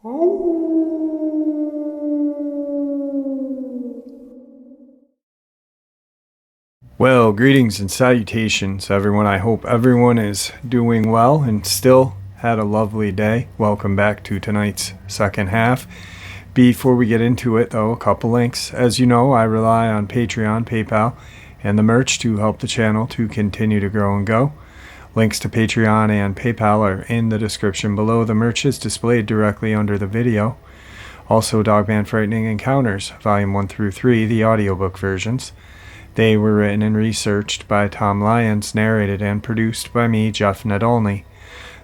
Well, greetings and salutations, everyone. I hope everyone is doing well and still had a lovely day. Welcome back to tonight's second half. Before we get into it, though, a couple links. As you know, I rely on Patreon, PayPal, and the merch to help the channel to continue to grow and go. Links to Patreon and PayPal are in the description below. The merch is displayed directly under the video. Also, Dogman Frightening Encounters, Volume 1 through 3, the audiobook versions. They were written and researched by Tom Lyons, narrated and produced by me, Jeff Nedolny.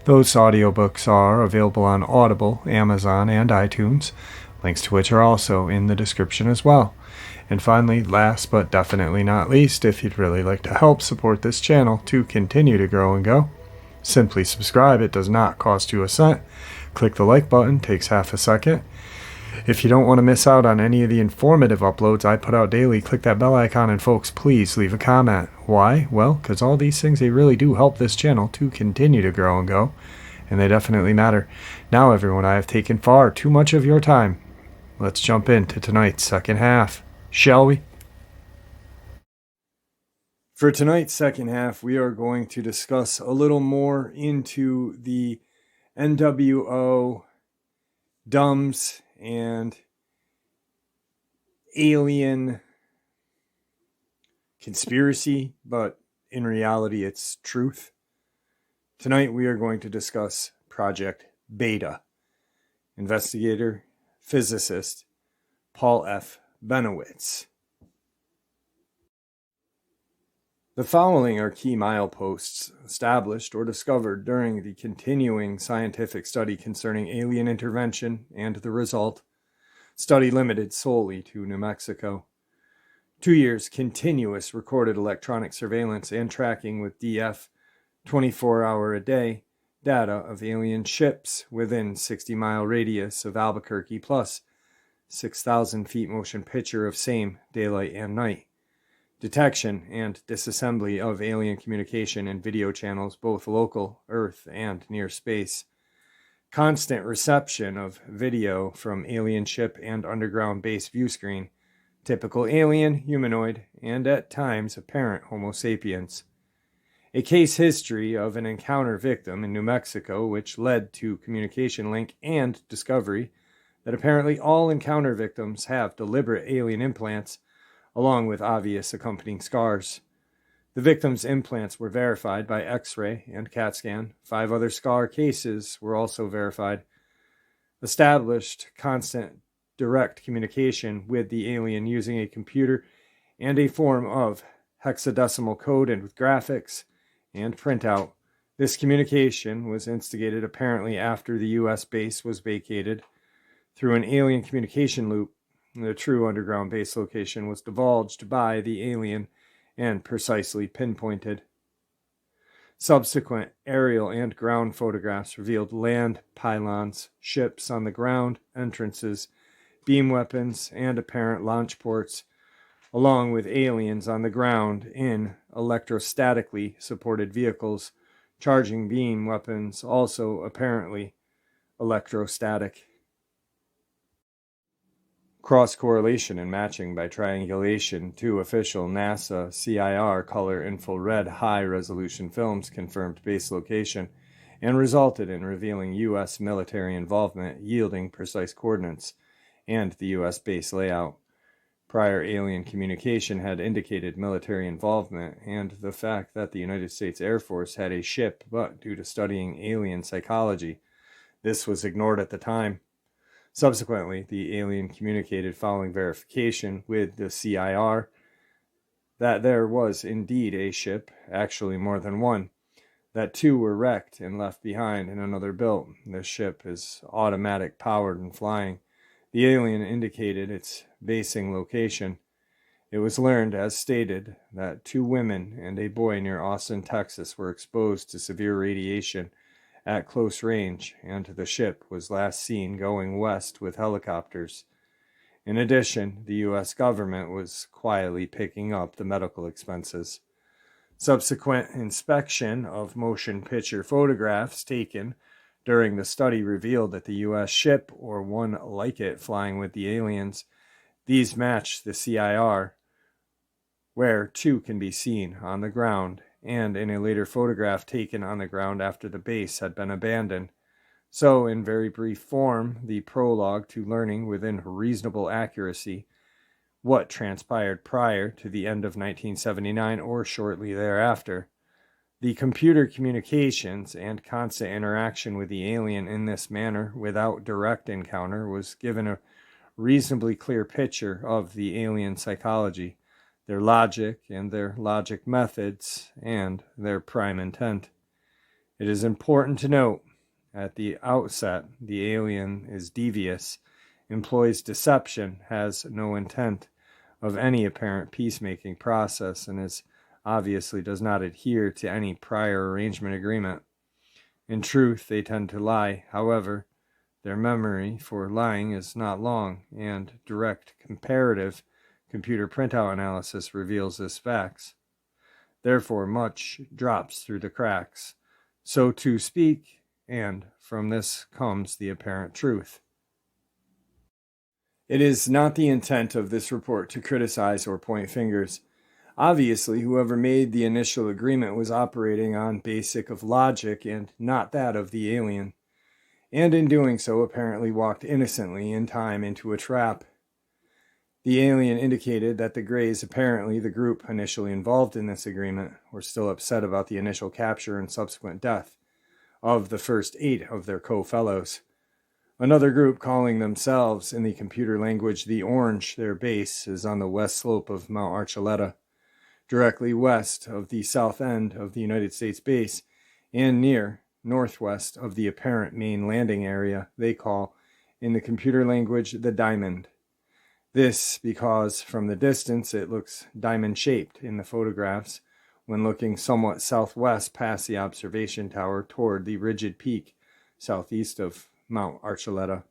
Those audiobooks are available on Audible, Amazon, and iTunes, links to which are also in the description as well. And finally, last but definitely not least, if you'd really like to help support this channel to continue to grow and go, simply subscribe. It does not cost you a cent. Click the like button, takes half a second. If you don't want to miss out on any of the informative uploads I put out daily, click that bell icon, and folks, please leave a comment. Why? Well, because all these things, they really do help this channel to continue to grow and go, and they definitely matter. Now, everyone, I have taken far too much of your time. Let's jump into tonight's second half, shall we? For tonight's second half, we are going to discuss a little more into the NWO, DUMS, and alien conspiracy, but in reality it's truth. Tonight we are going to discuss Project Beta. Investigator, physicist, Paul F. Benowitz. The following are key mileposts established or discovered during the continuing scientific study concerning alien intervention and the result. Study limited solely to New Mexico. 2 years continuous recorded electronic surveillance and tracking with DF 24-hour-a-day data of alien ships within 60-mile radius of Albuquerque, plus 6,000 feet motion picture of same daylight and night. Detection and disassembly of alien communication and video channels, both local, Earth, and near space. Constant reception of video from alien ship and underground base view screen. Typical alien, humanoid, and at times apparent Homo sapiens. A case history of an encounter victim in New Mexico, which led to communication link and discovery that apparently all encounter victims have deliberate alien implants, along with obvious accompanying scars. The victims' implants were verified by X-ray and CAT scan. 5 other scar cases were also verified. Established constant direct communication with the alien using a computer and a form of hexadecimal code and with graphics and printout. This communication was instigated apparently after the U.S. base was vacated through an alien communication loop. The true underground base location was divulged by the alien and precisely pinpointed. Subsequent aerial and ground photographs revealed land pylons, ships on the ground, entrances, beam weapons, and apparent launch ports, along with aliens on the ground in electrostatically supported vehicles, charging beam weapons, also apparently electrostatic. Cross-correlation and matching by triangulation to official NASA CIR color infrared high-resolution films confirmed base location and resulted in revealing U.S. military involvement, yielding precise coordinates and the U.S. base layout. Prior alien communication had indicated military involvement and the fact that the United States Air Force had a ship, but due to studying alien psychology, this was ignored at the time. Subsequently, the alien communicated following verification with the CIR that there was indeed a ship, actually more than one, that 2 were wrecked and left behind and another built. This ship is automatic powered and flying. The alien indicated its basing location. It was learned, as stated, that 2 women and a boy near Austin, Texas were exposed to severe radiation at close range, and the ship was last seen going west with helicopters. In addition, the U.S. government was quietly picking up the medical expenses. Subsequent inspection of motion picture photographs taken during the study revealed that the U.S. ship or one like it flying with the aliens, these match the CIR, where two can be seen on the ground, and in a later photograph taken on the ground after the base had been abandoned. So, in very brief form, the prologue to learning within reasonable accuracy what transpired prior to the end of 1979 or shortly thereafter. The computer communications and constant interaction with the alien in this manner without direct encounter was given a reasonably clear picture of the alien psychology, their logic and their logic methods, and their prime intent. It is important to note at the outset the alien is devious, employs deception, has no intent of any apparent peacemaking process, and is obviously does not adhere to any prior arrangement agreement. In truth, they tend to lie. However, their memory for lying is not long, and direct comparative computer printout analysis reveals this facts. Therefore, much drops through the cracks, so to speak, and from this comes the apparent truth. It is not the intent of this report to criticize or point fingers. Obviously, whoever made the initial agreement was operating on basic of logic and not that of the alien, and in doing so apparently walked innocently in time into a trap. The alien indicated that the Greys, apparently the group initially involved in this agreement, were still upset about the initial capture and subsequent death of the first 8 of their co-fellows. Another group, calling themselves in the computer language the Orange, their base is on the west slope of Mount Archuleta, directly west of the south end of the United States base, and near northwest of the apparent main landing area they call, in the computer language, the Diamond. This because from the distance it looks diamond-shaped in the photographs when looking somewhat southwest past the observation tower toward the ridged peak southeast of Mount Archuleta.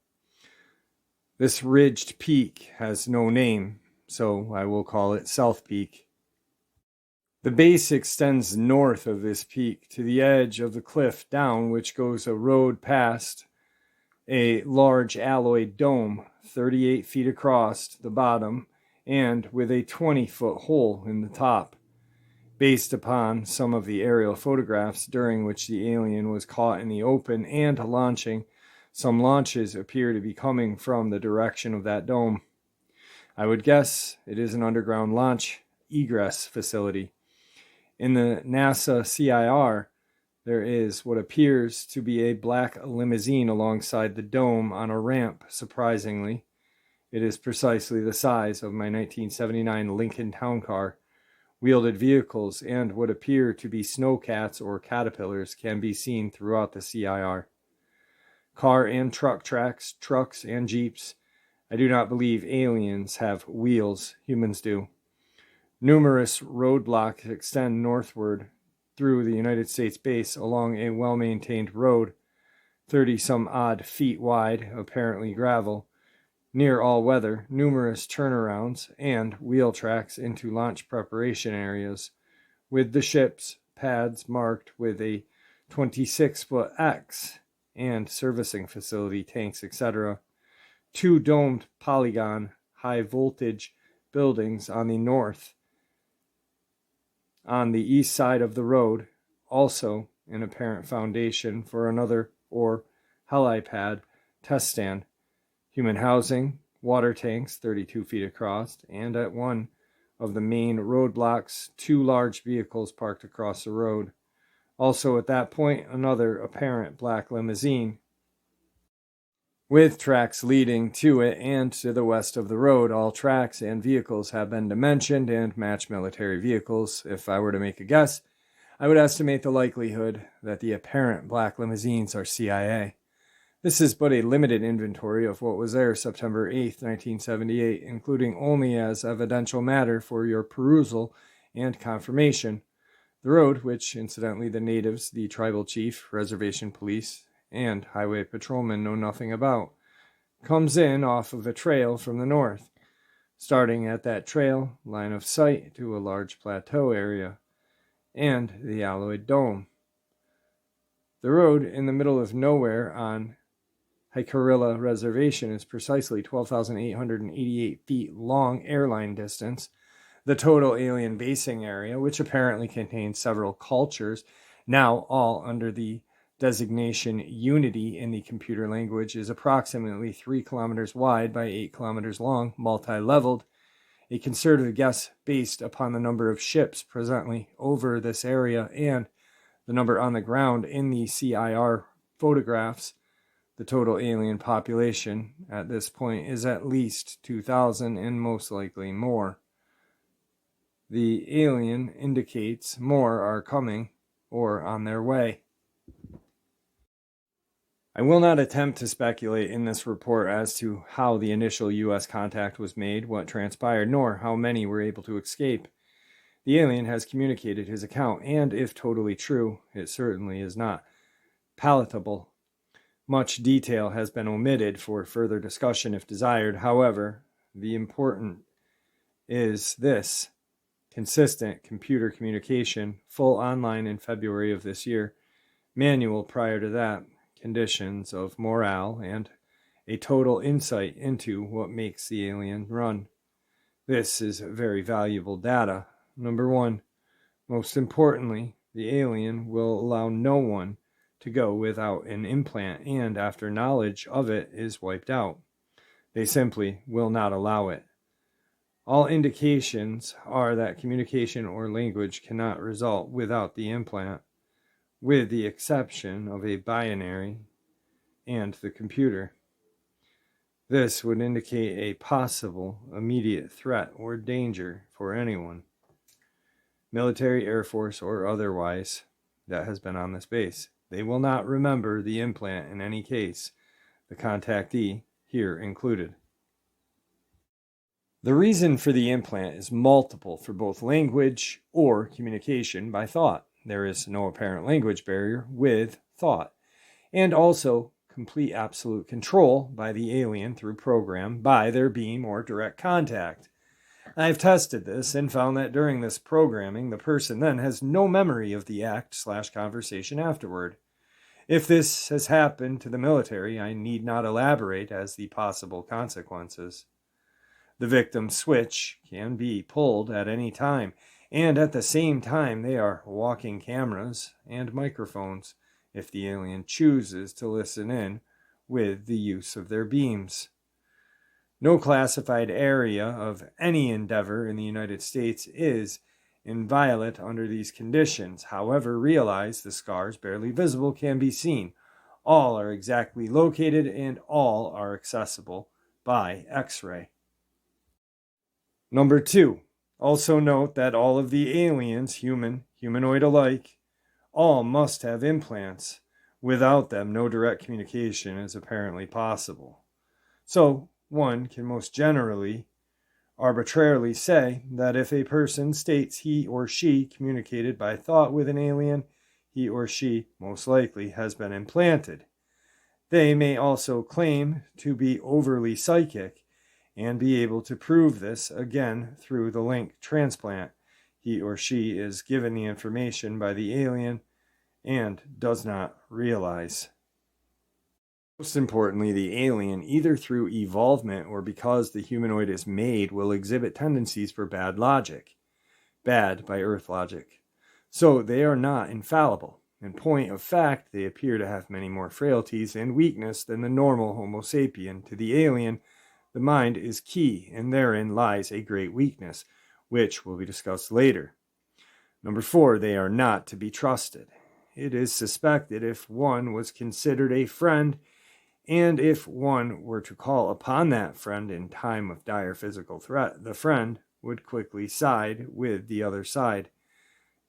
This ridged peak has no name, so I will call it South Peak. The base extends north of this peak to the edge of the cliff down which goes a road past a large alloyed dome, 38 feet across the bottom and with a 20-foot hole in the top. Based upon some of the aerial photographs during which the alien was caught in the open and launching, some launches appear to be coming from the direction of that dome. I would guess it is an underground launch egress facility. In the NASA CIR, there is what appears to be a black limousine alongside the dome on a ramp, surprisingly. It is precisely the size of my 1979 Lincoln Town Car. Wheeled vehicles and what appear to be snowcats or caterpillars can be seen throughout the CIR. Car and truck tracks, trucks and jeeps. I do not believe aliens have wheels, humans do. Numerous roadblocks extend northward through the United States base along a well-maintained road, 30-some-odd feet wide, apparently gravel, near all weather, numerous turnarounds, and wheel tracks into launch preparation areas, with the ship's pads marked with a 26-foot X and servicing facility, tanks, etc. 2 domed polygon high-voltage buildings on the north. On the east side of the road, also an apparent foundation for another or helipad test stand. Human housing, water tanks 32 feet across, and at one of the main roadblocks, 2 large vehicles parked across the road. Also at that point, another apparent black limousine with tracks leading to it and to the west of the road. All tracks and vehicles have been dimensioned and match military vehicles. If I were to make a guess, I would estimate the likelihood that the apparent black limousines are CIA. This is but a limited inventory of what was there September 8, 1978, including only as evidential matter for your perusal and confirmation. The road, which incidentally the natives, the tribal chief, reservation police, and highway patrolmen know nothing about, comes in off of a trail from the north. Starting at that trail, line of sight to a large plateau area, and the alloyed dome. The road in the middle of nowhere on Hikarilla Reservation is precisely 12,888 feet long airline distance. The total alien basing area, which apparently contains several cultures, now all under the designation Unity in the computer language, is approximately 3 kilometers wide by 8 kilometers long, multi-leveled. A conservative guess based upon the number of ships presently over this area and the number on the ground in the CIR photographs, the total alien population at this point is at least 2,000 and most likely more. The alien indicates more are coming or on their way. I will not attempt to speculate in this report as to how the initial U.S. contact was made, what transpired, nor how many were able to escape. The alien has communicated his account, and if totally true, it certainly is not palatable. Much detail has been omitted for further discussion if desired. However, the important is this: consistent computer communication, full online in February of this year, manual prior to that, conditions of morale, and a total insight into what makes the alien run. This is very valuable data. Number one, most importantly, the alien will allow no one to go without an implant, and after knowledge of it is wiped out. They simply will not allow it. All indications are that communication or language cannot result without the implant, with the exception of a binary and the computer. This would indicate a possible immediate threat or danger for anyone, military, Air Force, or otherwise, that has been on this base. They will not remember the implant in any case, the contactee here included. The reason for the implant is multiple for both language or communication by thought. There is no apparent language barrier with thought, and also complete absolute control by the alien through program by their beam or direct contact. I've tested this and found that during this programming, the person then has no memory of the act/conversation afterward. If this has happened to the military, I need not elaborate as the possible consequences. The victim's switch can be pulled at any time, and at the same time they are walking cameras and microphones if the alien chooses to listen in with the use of their beams. No classified area of any endeavor in the United States is inviolate under these conditions. However, realize the scars barely visible can be seen. All are exactly located and all are accessible by X-ray. Number 2. Also note that all of the aliens, human, humanoid alike, all must have implants. Without them, no direct communication is apparently possible. So, one can most generally, arbitrarily say that if a person states he or she communicated by thought with an alien, he or she most likely has been implanted. They may also claim to be overly psychic and be able to prove this again through the link transplant. He or she is given the information by the alien and does not realize. Most importantly, the alien, either through evolvement or because the humanoid is made, will exhibit tendencies for bad logic. Bad by Earth logic. So they are not infallible. In point of fact, they appear to have many more frailties and weakness than the normal Homo sapien. To the alien, the mind is key, and therein lies a great weakness, which will be discussed later. Number 4, they are not to be trusted. It is suspected if one was considered a friend, and if one were to call upon that friend in time of dire physical threat, the friend would quickly side with the other side.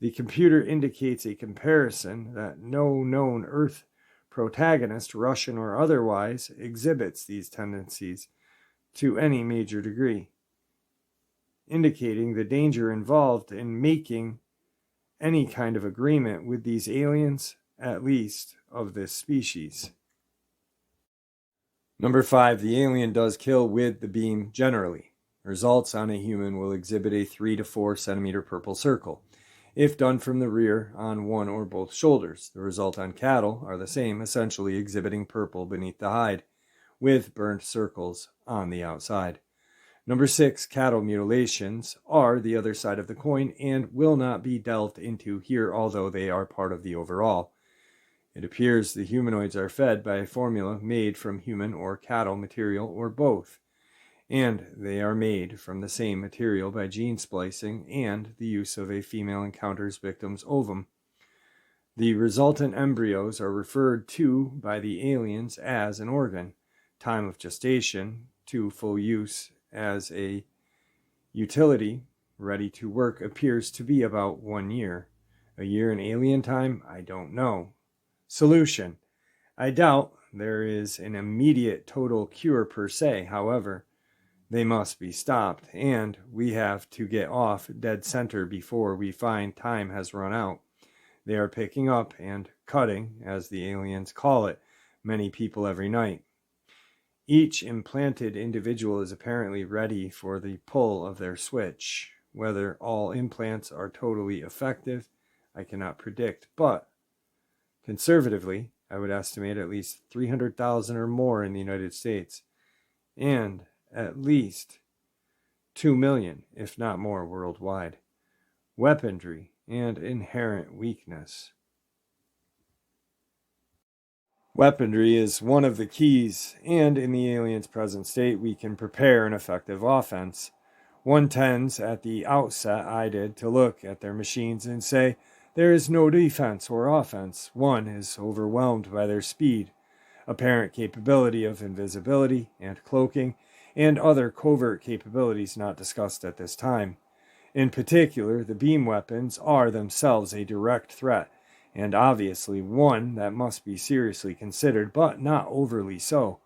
The computer indicates a comparison that no known Earth protagonist, Russian or otherwise, exhibits these tendencies to any major degree, indicating the danger involved in making any kind of agreement with these aliens, at least of this species. Number 5, the alien does kill with the beam generally. Results on a human will exhibit a 3 to 4 centimeter purple circle. if done from the rear on one or both shoulders. The result on cattle are the same, essentially exhibiting purple beneath the hide, with burnt circles on the outside. Number 6, cattle mutilations are the other side of the coin and will not be delved into here, although they are part of the overall. It appears the humanoids are fed by a formula made from human or cattle material or both, and they are made from the same material by gene splicing and the use of a female encounter's victim's ovum. The resultant embryos are referred to by the aliens as an organ. Time of gestation to full use as a utility ready to work appears to be about 1 year. A year in alien time? I don't know. Solution: I doubt there is an immediate total cure per se. However, they must be stopped, and we have to get off dead center before we find time has run out. They are picking up and cutting, as the aliens call it, many people every night. Each implanted individual is apparently ready for the pull of their switch. Whether all implants are totally effective, I cannot predict, but conservatively, I would estimate at least 300,000 or more in the United States, and at least 2 million, if not more, worldwide. Weaponry and inherent weakness. Weaponry is one of the keys, and in the alien's present state, we can prepare an effective offense. One tends, at the outset I did, to look at their machines and say, there is no defense or offense. One is overwhelmed by their speed, apparent capability of invisibility and cloaking, and other covert capabilities not discussed at this time. In particular, the beam weapons are themselves a direct threat, and obviously one that must be seriously considered, but not overly so.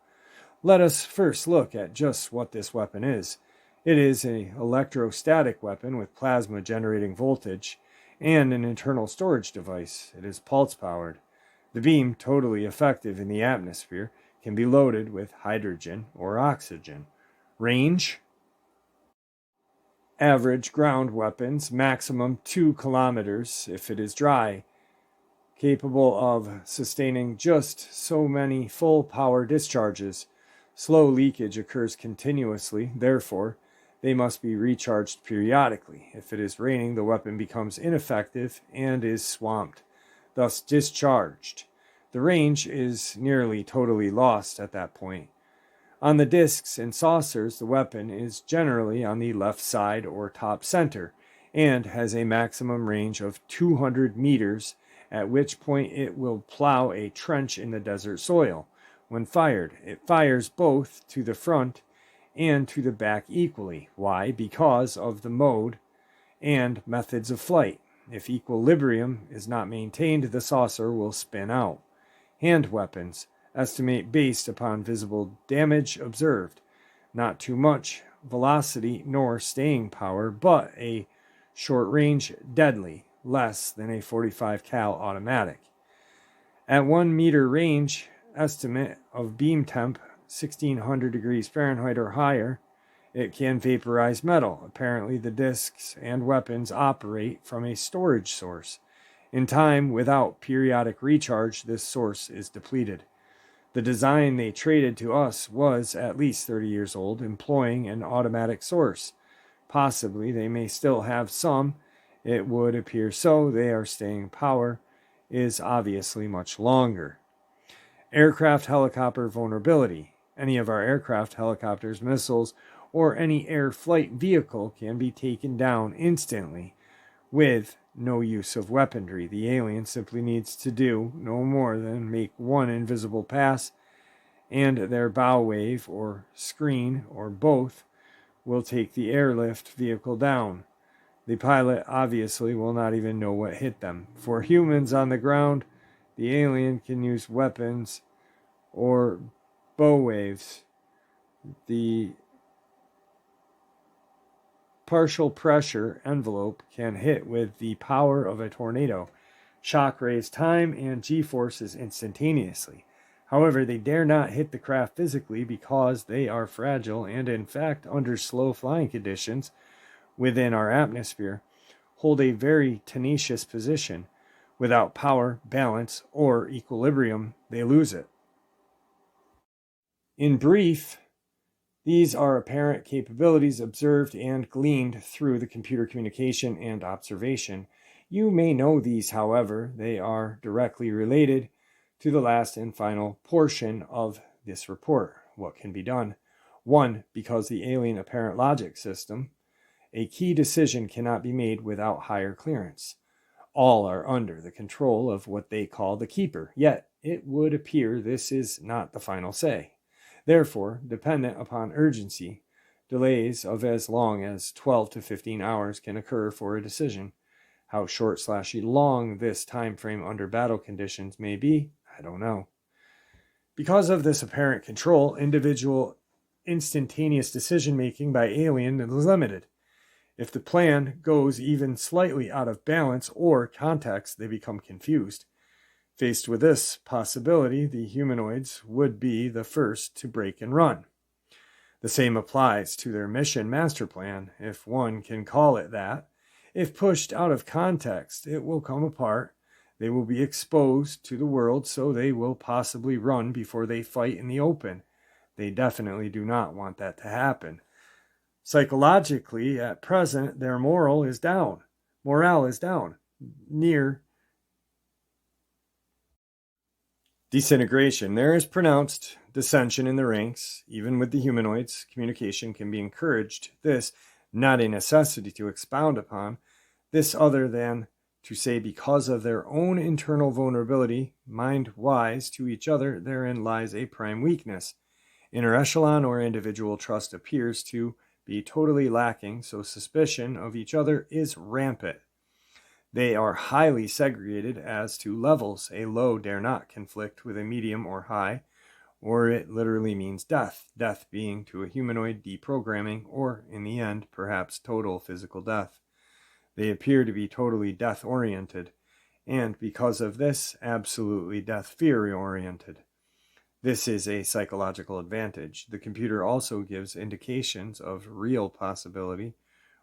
Let us first look at just what this weapon is. It is an electrostatic weapon with plasma generating voltage and an internal storage device. It is pulse-powered. The beam, totally effective in the atmosphere, can be loaded with hydrogen or oxygen. Range: average ground weapons, maximum 2 kilometers if it is dry. Capable of sustaining just so many full power discharges. Slow leakage occurs continuously, therefore, they must be recharged periodically. If it is raining, the weapon becomes ineffective and is swamped, thus discharged. The range is nearly totally lost at that point. On the discs and saucers, the weapon is generally on the left side or top center and has a maximum range of 200 meters, at which point it will plow a trench in the desert soil. When fired, it fires both to the front and to the back equally. Why? Because of the mode and methods of flight. If equilibrium is not maintained, the saucer will spin out. Hand weapons: estimate based upon visible damage observed. Not too much velocity nor staying power, but a short range deadly, less than a 45 cal automatic. At 1 meter range, estimate of beam temp 1600 degrees Fahrenheit or higher, it can vaporize metal. Apparently the discs and weapons operate from a storage source. In time, without periodic recharge, this source is depleted. The design they traded to us was at least 30 years old, employing an automatic source. Possibly they may still have some. It would appear so. Their staying power is obviously much longer. Aircraft helicopter vulnerability. Any of our aircraft, helicopters, missiles, or any air flight vehicle can be taken down instantly with no use of weaponry. The alien simply needs to do no more than make one invisible pass, and their bow wave or screen or both will take the airlift vehicle down. The pilot obviously will not even know what hit them. For humans on the ground, the alien can use weapons or bow waves. The partial pressure envelope can hit with the power of a tornado. Shock raise time and G-forces instantaneously. However, they dare not hit the craft physically because they are fragile and, in fact, under slow flying conditions within our atmosphere, hold a very tenacious position. Without power, balance, or equilibrium, they lose it. In brief, these are apparent capabilities observed and gleaned through the computer communication and observation. You may know these, however, they are directly related to the last and final portion of this report. What can be done? 1. Because the alien apparent logic system, a key decision cannot be made without higher clearance. All are under the control of what they call the keeper, yet it would appear this is not the final say. Therefore, dependent upon urgency, delays of as long as 12 to 15 hours can occur for a decision. How short/long this time frame under battle conditions may be, I don't know. Because of this apparent control, individual instantaneous decision-making by alien is limited. If the plan goes even slightly out of balance or context, they become confused. Faced with this possibility, the humanoids would be the first to break and run. The same applies to their mission master plan, if one can call it that. If pushed out of context, it will come apart. They will be exposed to the world, so they will possibly run before they fight in the open. They definitely do not want that to happen. Psychologically, at present, their morale is down. Near disintegration. There is pronounced dissension in the ranks. Even with the humanoids, communication can be encouraged. This, not a necessity to expound upon. This other than to say because of their own internal vulnerability, mind-wise to each other, therein lies a prime weakness. Inter-echelon or individual trust appears to be totally lacking, so suspicion of each other is rampant. They are highly segregated as to levels. A low dare not conflict with a medium or high, or it literally means death. Death being to a humanoid deprogramming, or in the end, perhaps total physical death. They appear to be totally death-oriented, and because of this, absolutely death-fear-oriented. This is a psychological advantage. The computer also gives indications of real possibility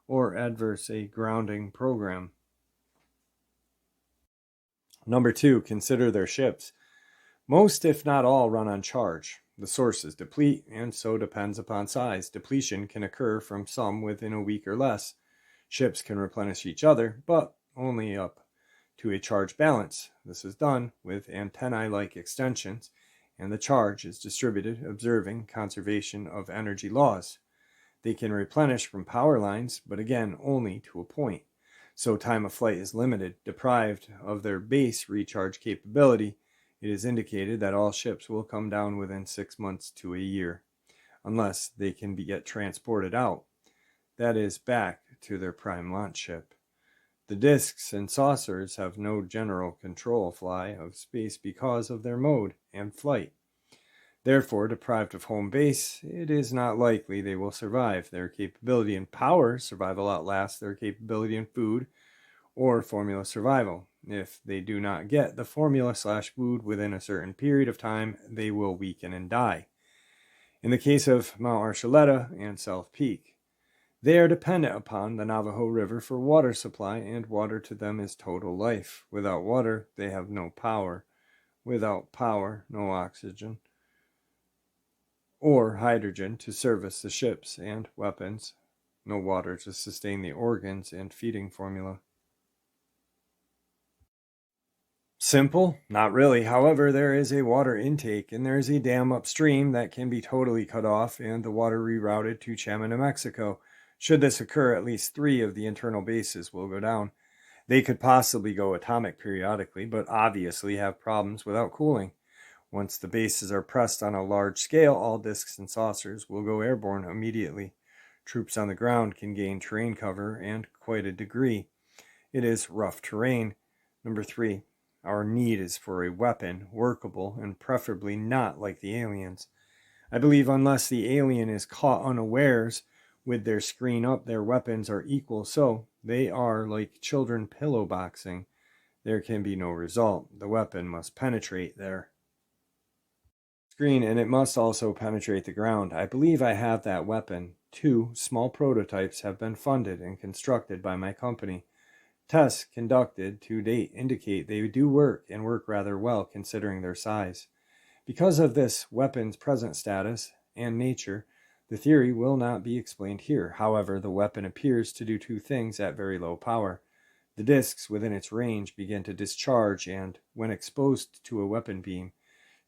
or adverse a grounding program. Number 2, consider their ships. Most, if not all, run on charge. The sources deplete, and so depends upon size. Depletion can occur from some within a week or less. Ships can replenish each other, but only up to a charge balance. This is done with antennae-like extensions, and the charge is distributed, observing conservation of energy laws. They can replenish from power lines, but again, only to a point. So time of flight is limited. Deprived of their base recharge capability, it is indicated that all ships will come down within 6 months to a year, unless they can get transported out. That is, back to their prime launch ship. The discs and saucers have no general control fly of space because of their mode and flight. Therefore, deprived of home base, it is not likely they will survive. Their capability in power survival outlasts their capability in food or formula survival. If they do not get the formula/food within a certain period of time, they will weaken and die. In the case of Mount Archuleta and South Peak, they are dependent upon the Navajo River for water supply, and water to them is total life. Without water, they have no power. Without power, no oxygen or hydrogen to service the ships and weapons. No water to sustain the organs and feeding formula. Simple? Not really. However, there is a water intake, and there is a dam upstream that can be totally cut off and the water rerouted to Chama, New Mexico. Should this occur, at least 3 of the internal bases will go down. They could possibly go atomic periodically, but obviously have problems without cooling. Once the bases are pressed on a large scale, all discs and saucers will go airborne immediately. Troops on the ground can gain terrain cover and quite a degree. It is rough terrain. Number 3, our need is for a weapon, workable, and preferably not like the aliens. I believe unless the alien is caught unawares with their screen up, their weapons are equal, so they are like children pillow boxing. There can be no result. The weapon must penetrate their screen, and it must also penetrate the ground. I believe I have that weapon. 2 small prototypes have been funded and constructed by my company. Tests conducted to date indicate they do work and work rather well considering their size. Because of this weapon's present status and nature, the theory will not be explained here. However, the weapon appears to do two things at very low power. The discs within its range begin to discharge, and when exposed to a weapon beam,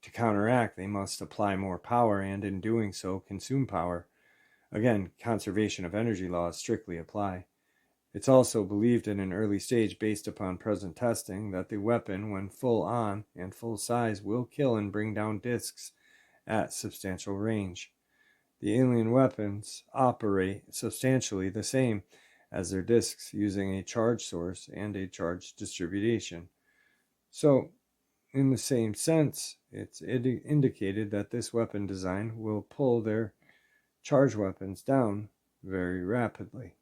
to counteract, they must apply more power and, in doing so, consume power. Again, conservation of energy laws strictly apply. It's also believed in an early stage, based upon present testing, that the weapon, when full on and full size, will kill and bring down discs at substantial range. The alien weapons operate substantially the same as their discs, using a charge source and a charge distribution. So, in the same sense, it's indicated that this weapon design will pull their charge weapons down very rapidly.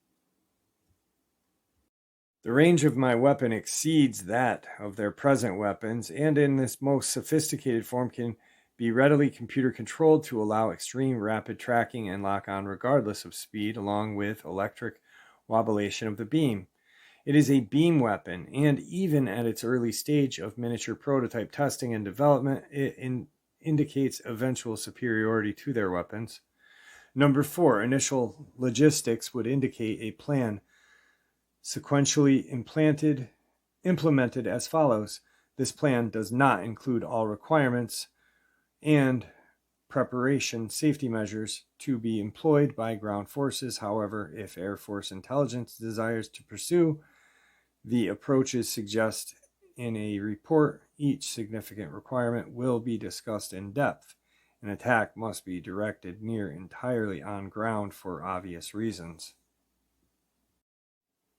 The range of my weapon exceeds that of their present weapons, and in this most sophisticated form can be readily computer controlled to allow extreme rapid tracking and lock-on regardless of speed, along with electric wobulation of the beam. It is a beam weapon, and even at its early stage of miniature prototype testing and development, it indicates eventual superiority to their weapons. Number 4, initial logistics would indicate a plan sequentially implemented as follows. This plan does not include all requirements and preparation safety measures to be employed by ground forces. However, if Air Force intelligence desires to pursue the approaches suggested in a report, each significant requirement will be discussed in depth. An attack must be directed near entirely on ground for obvious reasons.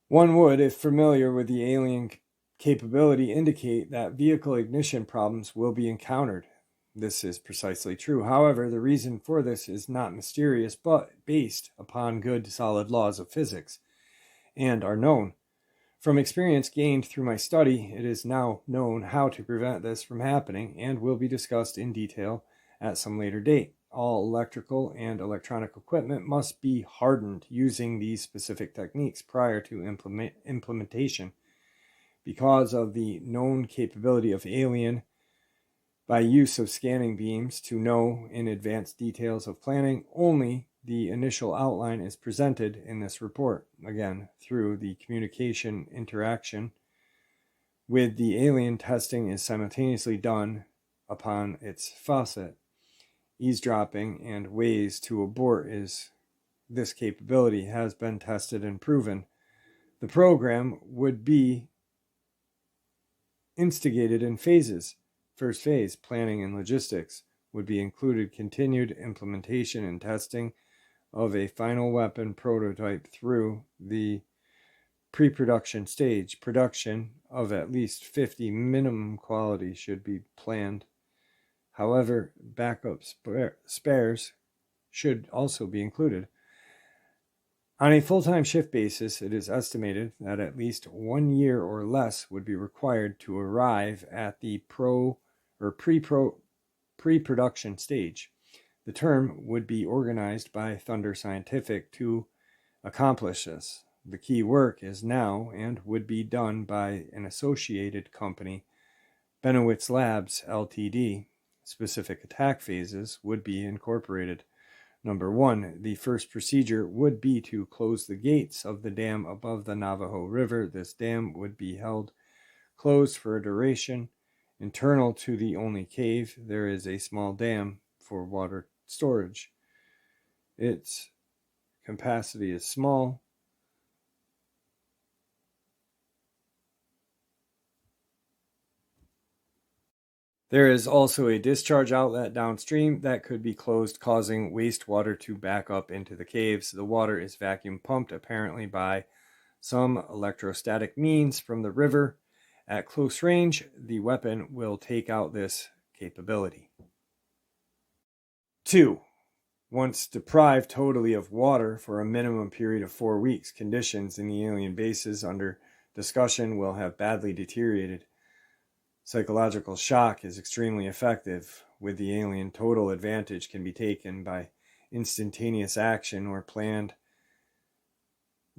One would, if familiar with the alien capability, indicate that vehicle ignition problems will be encountered. This is precisely true. However, the reason for this is not mysterious, but based upon good, solid laws of physics, and are known. From experience gained through my study, it is now known how to prevent this from happening, and will be discussed in detail at some later date. All electrical and electronic equipment must be hardened using these specific techniques prior to implementation. Because of the known capability of alien, by use of scanning beams to know in advance details of planning, only the initial outline is presented in this report. Again, through the communication interaction with the alien, testing is simultaneously done upon its facet. Eavesdropping and ways to abort this capability has been tested and proven. The program would be instigated in phases. First phase, planning and logistics, would be included continued implementation and testing of a final weapon prototype through the pre-production stage. Production of at least 50 minimum quality should be planned. However, backup spares should also be included. On a full-time shift basis, it is estimated that at least 1 year or less would be required to arrive at the pre-production stage. The term would be organized by Thunder Scientific to accomplish this. The key work is now and would be done by an associated company, Benowitz Labs Ltd. Specific attack phases would be incorporated. Number 1, the first procedure would be to close the gates of the dam above the Navajo River. This dam would be held closed for a duration. Internal to the only cave, there is a small dam for water storage. Its capacity is small. There is also a discharge outlet downstream that could be closed, causing wastewater to back up into the caves. The water is vacuum pumped, apparently by some electrostatic means from the river. At close range, the weapon will take out this capability. 2. Once deprived totally of water for a minimum period of 4 weeks, conditions in the alien bases under discussion will have badly deteriorated. Psychological shock is extremely effective. With the alien, total advantage can be taken by instantaneous action or planned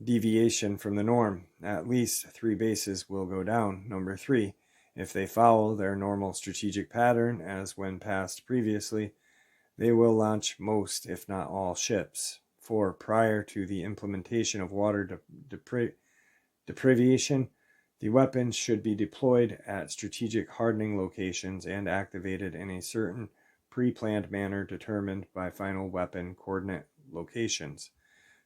deviation from the norm. At least 3 bases will go down. Number 3, if they follow their normal strategic pattern as when passed previously, they will launch most, if not all, ships. 4, prior to the implementation of water deprivation, the weapons should be deployed at strategic hardening locations and activated in a certain pre-planned manner determined by final weapon coordinate locations.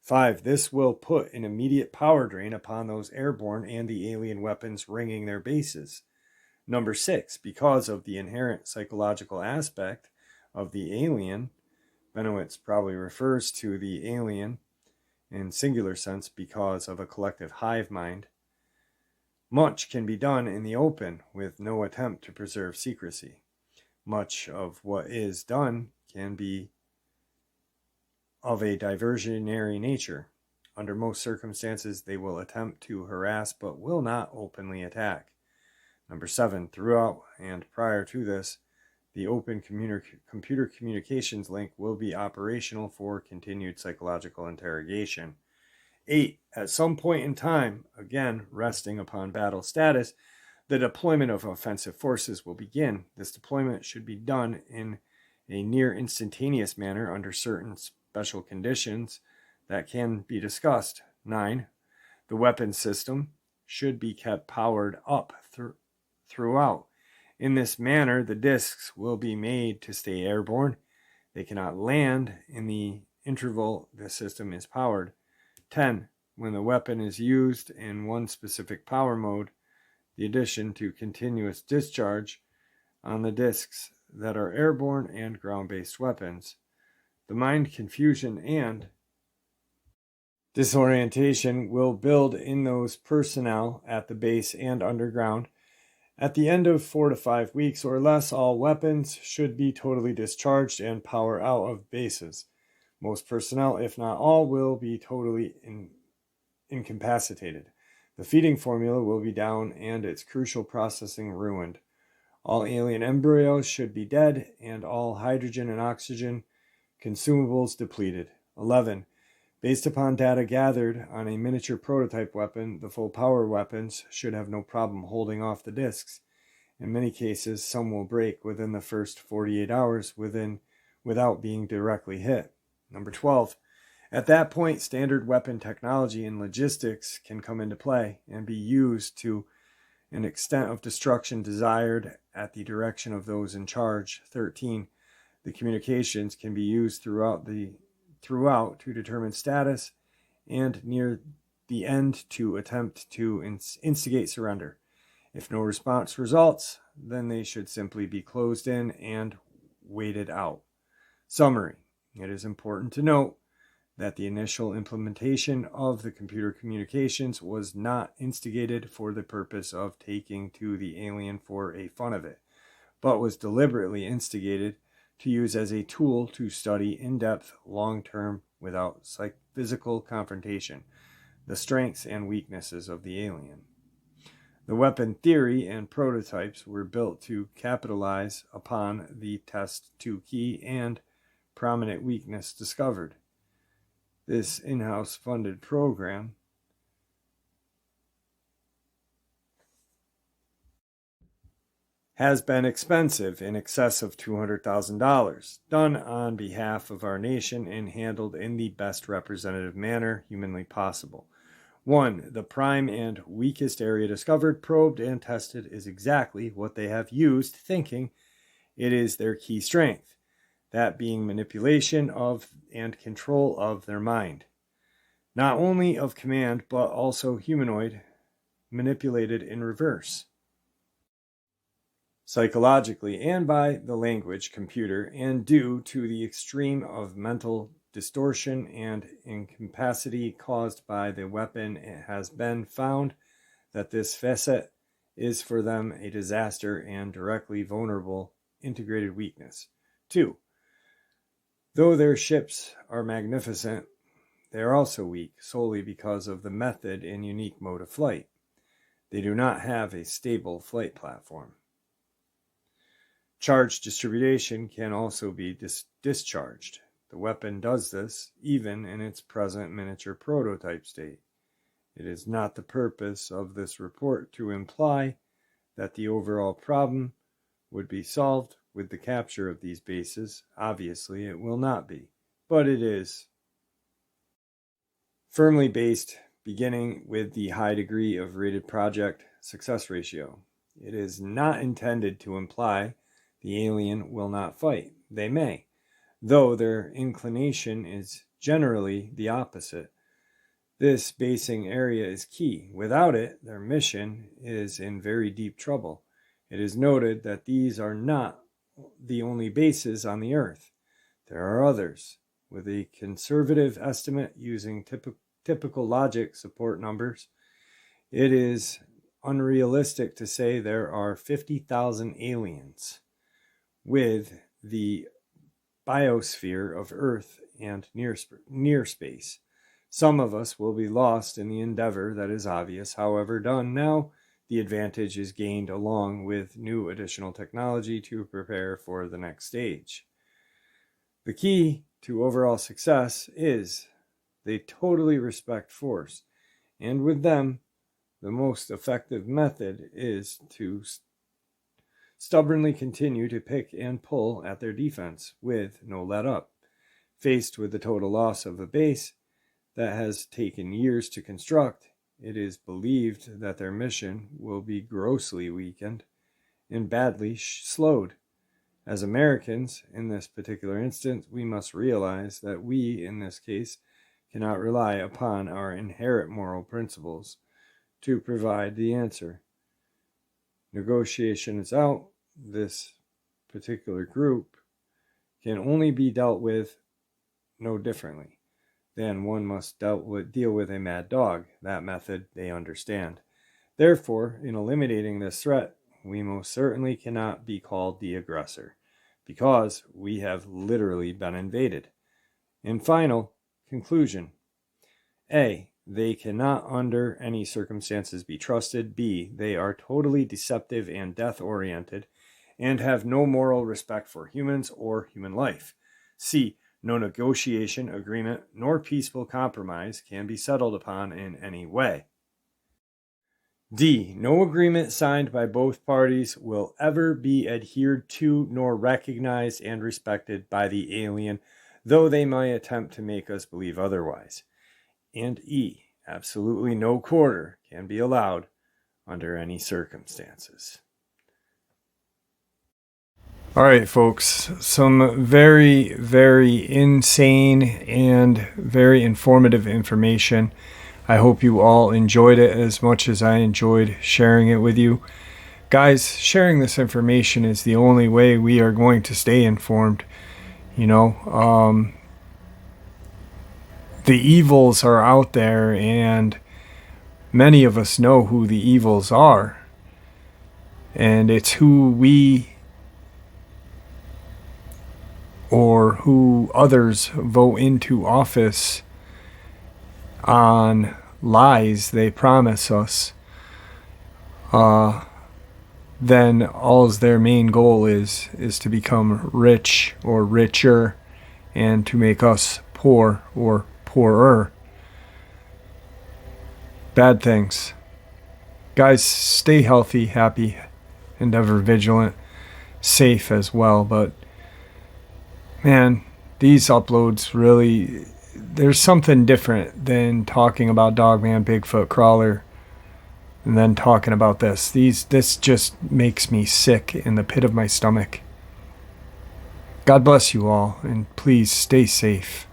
5, this will put an immediate power drain upon those airborne and the alien weapons ringing their bases. Number 6, because of the inherent psychological aspect of the alien, Benowitz probably refers to the alien in singular sense because of a collective hive mind, much can be done in the open with no attempt to preserve secrecy. Much of what is done can be of a diversionary nature. Under most circumstances, they will attempt to harass but will not openly attack. Number 7, throughout and prior to this, the open computer communications link will be operational for continued psychological interrogation. 8, at some point in time, again resting upon battle status, the deployment of offensive forces will begin. This deployment should be done in a near instantaneous manner under certain special conditions that can be discussed. 9, the weapon system should be kept powered up throughout. In this manner, the discs will be made to stay airborne. They cannot land in the interval the system is powered. 10, when the weapon is used in one specific power mode, the addition to continuous discharge on the discs that are airborne and ground-based weapons. The mind confusion and disorientation will build in those personnel at the base and underground. At the end of 4 to 5 weeks or less, all weapons should be totally discharged and power out of bases. Most personnel, if not all, will be totally incapacitated. The feeding formula will be down and its crucial processing ruined. All alien embryos should be dead and all hydrogen and oxygen consumables depleted. 11. Based upon data gathered on a miniature prototype weapon, the full power weapons should have no problem holding off the discs. In many cases, some will break within the first 48 hours without being directly hit. Number 12. At that point, standard weapon technology and logistics can come into play and be used to an extent of destruction desired at the direction of those in charge. 13. The communications can be used throughout to determine status and near the end to attempt to instigate surrender. If no response results, then they should simply be closed in and waited out. Summary. It is important to note that the initial implementation of the computer communications was not instigated for the purpose of taking to the alien for a fun of it, but was deliberately instigated to use as a tool to study in-depth, long-term, without physical confrontation, the strengths and weaknesses of the alien. The weapon theory and prototypes were built to capitalize upon the test 2 key and prominent weakness discovered. This in-house funded program has been expensive, in excess of $200,000, done on behalf of our nation and handled in the best representative manner humanly possible. 1. The prime and weakest area discovered, probed, and tested is exactly what they have used, thinking it is their key strength, that being manipulation of and control of their mind. Not only of command, but also humanoid, manipulated in reverse. Psychologically and by the language computer, and due to the extreme of mental distortion and incapacity caused by the weapon, it has been found that this facet is for them a disaster and directly vulnerable integrated weakness. 2. Though their ships are magnificent, they are also weak solely because of the method and unique mode of flight. They do not have a stable flight platform. Charge distribution can also be discharged. The weapon does this even in its present miniature prototype state. It is not the purpose of this report to imply that the overall problem would be solved with the capture of these bases. Obviously, it will not be, but it is firmly based, beginning with the high degree of rated project success ratio. It is not intended to imply the alien will not fight. They may, though their inclination is generally the opposite. This basing area is key. Without it, their mission is in very deep trouble. It is noted that these are not the only bases on the Earth. There are others. With a conservative estimate using typical logic support numbers, it is unrealistic to say there are 50,000 aliens with the biosphere of Earth and near space. Some of us will be lost in the endeavor that is obvious, however done now. The advantage is gained along with new additional technology to prepare for the next stage. The key to overall success is they totally respect force, and with them, the most effective method is to stubbornly continue to pick and pull at their defense with no let up. Faced with the total loss of a base that has taken years to construct, it is believed that their mission will be grossly weakened and badly slowed. As Americans, in this particular instance, we must realize that we, in this case, cannot rely upon our inherent moral principles to provide the answer. Negotiation is out. This particular group can only be dealt with no differently than one must deal with a mad dog. That method they understand. Therefore, in eliminating this threat, we most certainly cannot be called the aggressor, because we have literally been invaded. In final conclusion, A, they cannot under any circumstances be trusted. B, they are totally deceptive and death-oriented and have no moral respect for humans or human life. C, no negotiation, agreement, nor peaceful compromise can be settled upon in any way. D, no agreement signed by both parties will ever be adhered to nor recognized and respected by the alien, though they may attempt to make us believe otherwise. And E, absolutely no quarter can be allowed under any circumstances. All right, folks, some very, very insane and very informative information. I hope you all enjoyed it as much as I enjoyed sharing it with you. Guys, sharing this information is the only way we are going to stay informed. The evils are out there, and many of us know who the evils are. And it's who we or who others vote into office on lies they promise us. Then all's their main goal is to become rich or richer and to make us poor or poorer. Bad things. Guys, stay healthy, happy, and ever vigilant, safe as well. But man, these uploads really, there's something different than talking about Dogman, Bigfoot, Crawler, and then talking about this. This just makes me sick in the pit of my stomach. God bless you all, and please stay safe.